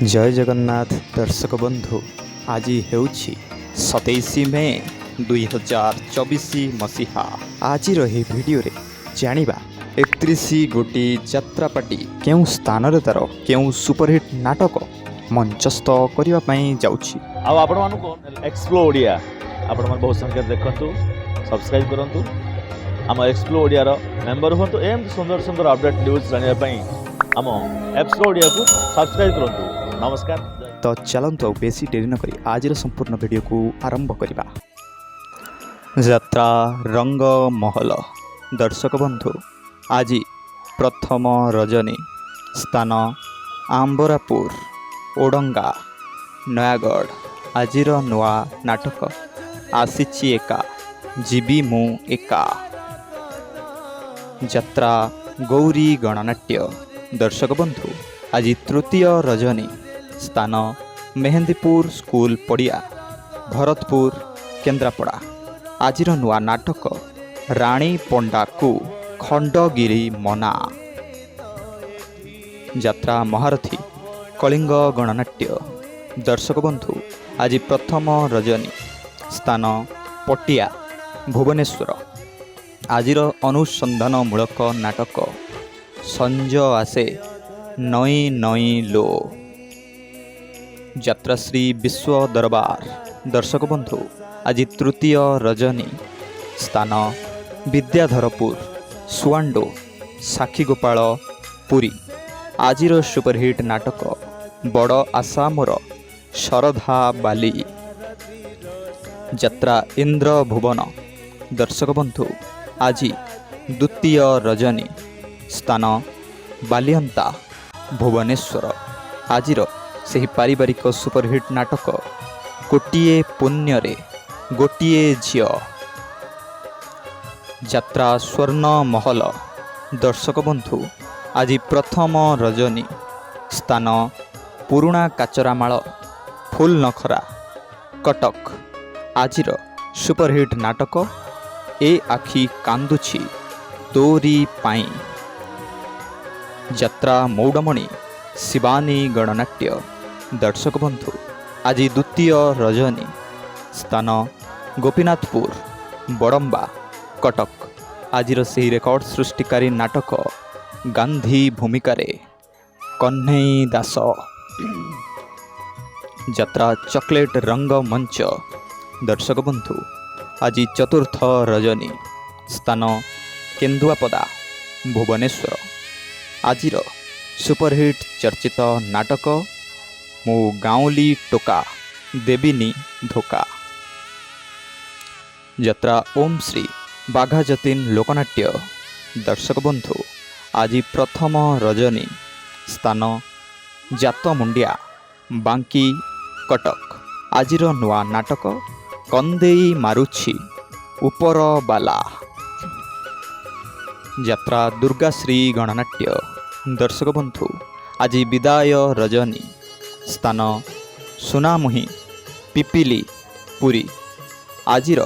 जय जगन्नाथ दर्शक बंधु आज ହେଉଛି 27 मे 2024 मसीहा। आज भिडियो जानिबा 31 गोटी यात्रापाटी केउं स्थान रे तार केउं सुपरहिट नाटक मंचस्थ करबा पई जाउछि। आ आपण मानको एक्सप्लो ओडिया आपण मन बहुत संख्या देखंतु सब्सक्राइब करंतु आम एक्सप्लो ओडिया रो मेंबर होंतु एम सुंदर सुंदर अपडेट न्यूज जानिबा पई आम एक्सप्लो ओडिया को सब्सक्राइब करंतु। नमस्कार। तो चलंतु बेसी डेरी न करी आज संपूर्ण वीडियो को आरंभ करिबा। यात्रा रंग महल दर्शक बंधु आज प्रथम रजनी स्थान आंबरापुर ओडंगा नयागढ़। आजिर नुआ नाटक आसीची एका जीवी मु एका। यात्रा गौरी गणनाट्य दर्शक बंधु आज तृतीय रजनी स्थान मेहंदीपुर स्कूल पड़िया भरतपुर केन्द्रापड़ा। आजिर नुआ नाटक राणी पंडाकू खंडगिरी मना। यात्रा महारथी कलिंग गणनाट्य दर्शक बंधु आज प्रथम रजनी स्थान पटिया भुवनेश्वर। आजिर अनुसंधान मूलक नाटक संज आसे नई नई लो। यात्रा श्री विश्व दरबार दर्शक बंधु आज तृतीय रजनी स्थान विद्याधरपुर सुआंडो साक्षीगोपाल पुरी। आजिर सुपरहिट नाटक बड़ आसामर शरधा बाली। यात्रा इंद्र भुवन दर्शक बंधु आज द्वितीय रजनी स्थान बालियंता भुवनेश्वर। आजिर ସେହି पारिवारिक सुपरहिट नाटक गोटिए पुण्य रे गोटिए झियो। यात्रा स्वर्ण महल दर्शक बंधु आज प्रथम रजनी स्थान पुराणा काचरामाल फुल नखरा कटक। आजिर सुपरहिट नाटक ए आखि कांदुछि तोरी पाई। यात्रा मौडमणि शिवानी गणनाट्य दर्शक बंधु आज द्वितीय रजनी स्थान गोपीनाथपुर बड़म्बा कटक। आजिर से रेकर्ड सृष्टिकारी नाटक गांधी भूमिका कन्हई दास। यात्रा चॉकलेट रंग मंच दर्शक बंधु आज चतुर्थ रजनी स्थान केन्दुआपदा भुवनेश्वर। आजिर सुपरहिट चर्चित नाटक मो गाँवली टोका देविनी धोका। यात्रा ओम श्री बाघा जतीन लोकनाट्य दर्शक बंधु आज प्रथम रजनी स्थान जातमुंडिया बांकी कटक। आजिर नुआ नाटक कंदेई मारुछि उपर बाला। यात्रा दुर्गाश्री गणनाट्य दर्शक बंधु आज विदाय रजनी स्थान सुनामुही पिपिली पुरी। आजिर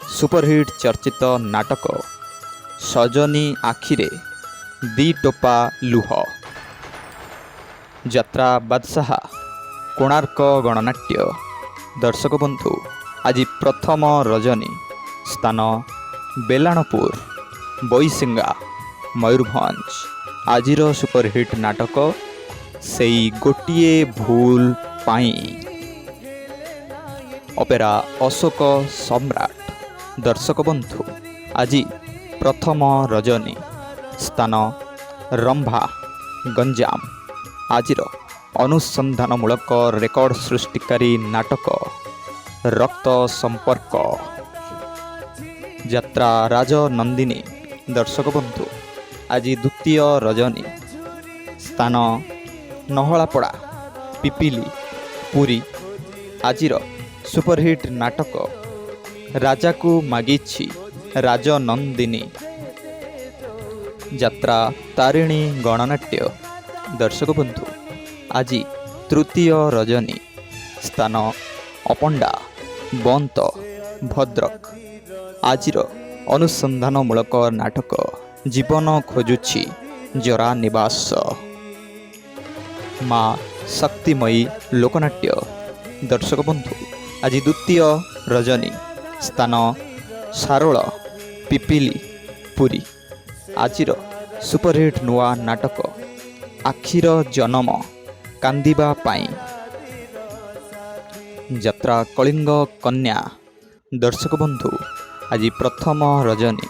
सुपरहिट चर्चित नाटक सजनी आखिरे दी टोपा लुह। यात्रा बादशाह कोणार्क गणनाट्य दर्शक बंधु आज प्रथम रजनी स्थान बेलाणपुर बैसिंगा मयूरभंज। आजिर सुपरहिट नाटक सेई गोटिए भूल पाई। अपेरा अशोक सम्राट दर्शक बंधु आज प्रथम रजनी स्थान रंभा गंजाम। आजिर अनुसंधानमूलक रेकर्ड सृष्टिकारी नाटक रक्त संपर्क। यात्रा राजनंदिनी दर्शक बंधु आज द्वितीय रजनी स्थान नहलापड़ा पिपिली पुरी। आजिर सुपरहिट नाटक राजा को मागिछि राजनंदिनी। यात्रा तारिणी गणनाट्य दर्शक बंधु आज तृतीय रजनी स्थान अपंडा बंत भद्रक। आजिर अनुसंधानमूलक नाटक जीवन खोजुछि जरा निवास। माँ ଶକ୍ତିମୟୀ ଲୋକନାଟ୍ୟ। ଦର୍ଶକ ବନ୍ଧୁ ଆଜି ଦ୍ୱିତୀୟ ରଜନୀ ସ୍ଥାନ ସାରୋଳ ପିପିଲି ପୁରୀ। ଆଜିର ସୁପରହିଟ୍ ନୂଆ ନାଟକ ଆଖିର ଜନମ କାନ୍ଦିବା ପାଇଁ। ଯାତ୍ରା କଳିଙ୍ଗ କନ୍ୟା। ଦର୍ଶକ ବନ୍ଧୁ ଆଜି ପ୍ରଥମ ରଜନୀ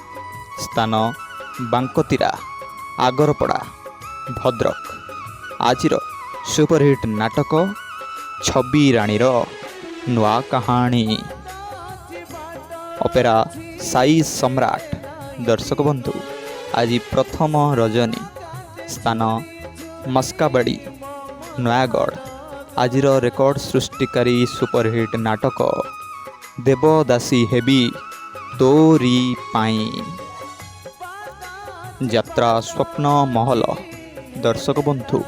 ସ୍ଥାନ ବାଙ୍କତିରା ଆଗରପଡ଼ା ଭଦ୍ରକ। ଆଜିର ସୁପରହିଟ୍ ନାଟକ ଛବି ରାଣୀର ନୂଆ କାହାଣୀ। ଅପେରା ସାଇ ସମ୍ରାଟ। ଦର୍ଶକ ବନ୍ଧୁ ଆଜି ପ୍ରଥମ ରଜନୀ ସ୍ଥାନ ମସ୍କାବାଡ଼ି ନୟାଗଡ଼। ଆଜିର ରେକର୍ଡ଼ ସୃଷ୍ଟିକାରୀ ସୁପରହିଟ୍ ନାଟକ ଦେବଦାସୀ ହେବି ତୋରି ପାଇଁ। ଯାତ୍ରା ସ୍ୱପ୍ନ ମହଲ। ଦର୍ଶକ ବନ୍ଧୁ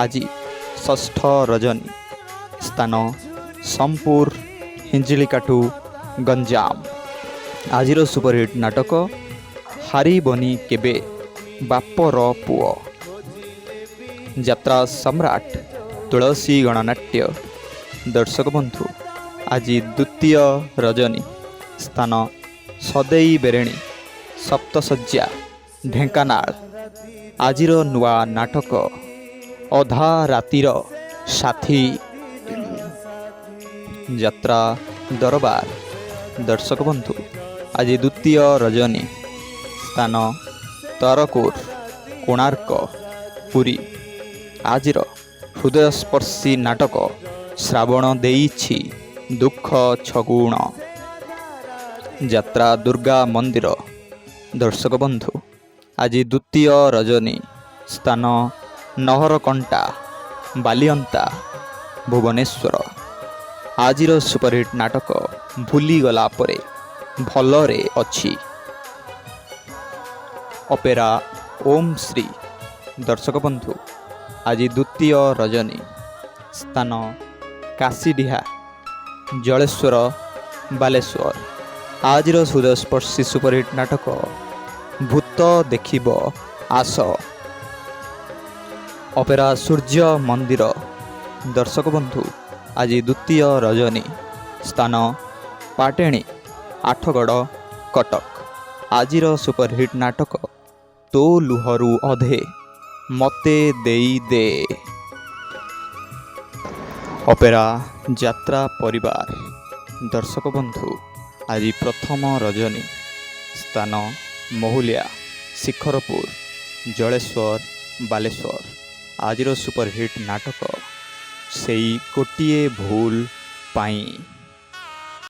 ଆଜି ଷଷ୍ଠ ରଜନୀ ସ୍ଥାନ ସମ୍ପୁର ହିଞ୍ଜିଳିକାଟୁ ଗଞ୍ଜାମ। ଆଜିର ସୁପରହିଟ୍ ନାଟକ ହାରିବନି କେବେ ବାପର ପୁଅ। ଯାତ୍ରା ସମ୍ରାଟ ତୁଳସୀ ଗଣନାଟ୍ୟ। ଦର୍ଶକ ବନ୍ଧୁ ଆଜି ଦ୍ୱିତୀୟ ରଜନୀ ସ୍ଥାନ ସଦେଇ ବେରେଣୀ ସପ୍ତଶଯ୍ୟା ଢେଙ୍କାନାଳ। ଆଜିର ନୂଆ ନାଟକ ଅଧା ରାତିର ସାଥୀ। ଯାତ୍ରା ଦରବାର। ଦର୍ଶକ ବନ୍ଧୁ ଆଜି ଦ୍ୱିତୀୟ ରଜନୀ ସ୍ଥାନ ତରକୁର କୋଣାର୍କ ପୁରୀ। ଆଜିର ହୃଦୟସ୍ପର୍ଶୀ ନାଟକ ଶ୍ରାବଣ ଦେଇଛି ଦୁଃଖ ଛଗୁଣ। ଯାତ୍ରା ଦୁର୍ଗା ମନ୍ଦିର। ଦର୍ଶକ ବନ୍ଧୁ ଆଜି ଦ୍ୱିତୀୟ ରଜନୀ ସ୍ଥାନ ନହରକଣ୍ଟା ବାଲିଅନ୍ତା ଭୁବନେଶ୍ୱର। ଆଜିର ସୁପରହିଟ୍ ନାଟକ ଭୁଲିଗଲା ପରେ ଭଲରେ ଅଛି। ଅପେରା ଓମ୍ ଶ୍ରୀ। ଦର୍ଶକ ବନ୍ଧୁ ଆଜି ଦ୍ୱିତୀୟ ରଜନୀ ସ୍ଥାନ କାଶୀଡିହା ଜଳେଶ୍ୱର ବାଲେଶ୍ୱର। ଆଜିର ହୃଦୟସ୍ପର୍ଶୀ ସୁପରହିଟ୍ ନାଟକ ଭୂତ ଦେଖିବ ଆସ। ଅପେରା ସୂର୍ଯ୍ୟ ମନ୍ଦିର। ଦର୍ଶକ ବନ୍ଧୁ ଆଜି ଦ୍ୱିତୀୟ ରଜନୀ ସ୍ଥାନ ପାଟେଣୀ ଆଠଗଡ଼ କଟକ। ଆଜିର ସୁପରହିଟ୍ ନାଟକ ତୋ ଲୁହରୁ ଅଧେ ମୋତେ ଦେଇ ଦେ। ଅପେରା ଯାତ୍ରା ପରିବାର। ଦର୍ଶକ ବନ୍ଧୁ ଆଜି ପ୍ରଥମ ରଜନୀ ସ୍ଥାନ ମହୁଲିଆ ଶିଖରପୁର ଜଳେଶ୍ୱର ବାଲେଶ୍ୱର। ଆଜିର ସୁପରହିଟ୍ ନାଟକ ସେଇ ଗୋଟିଏ ଭୁଲ ପାଇଁ।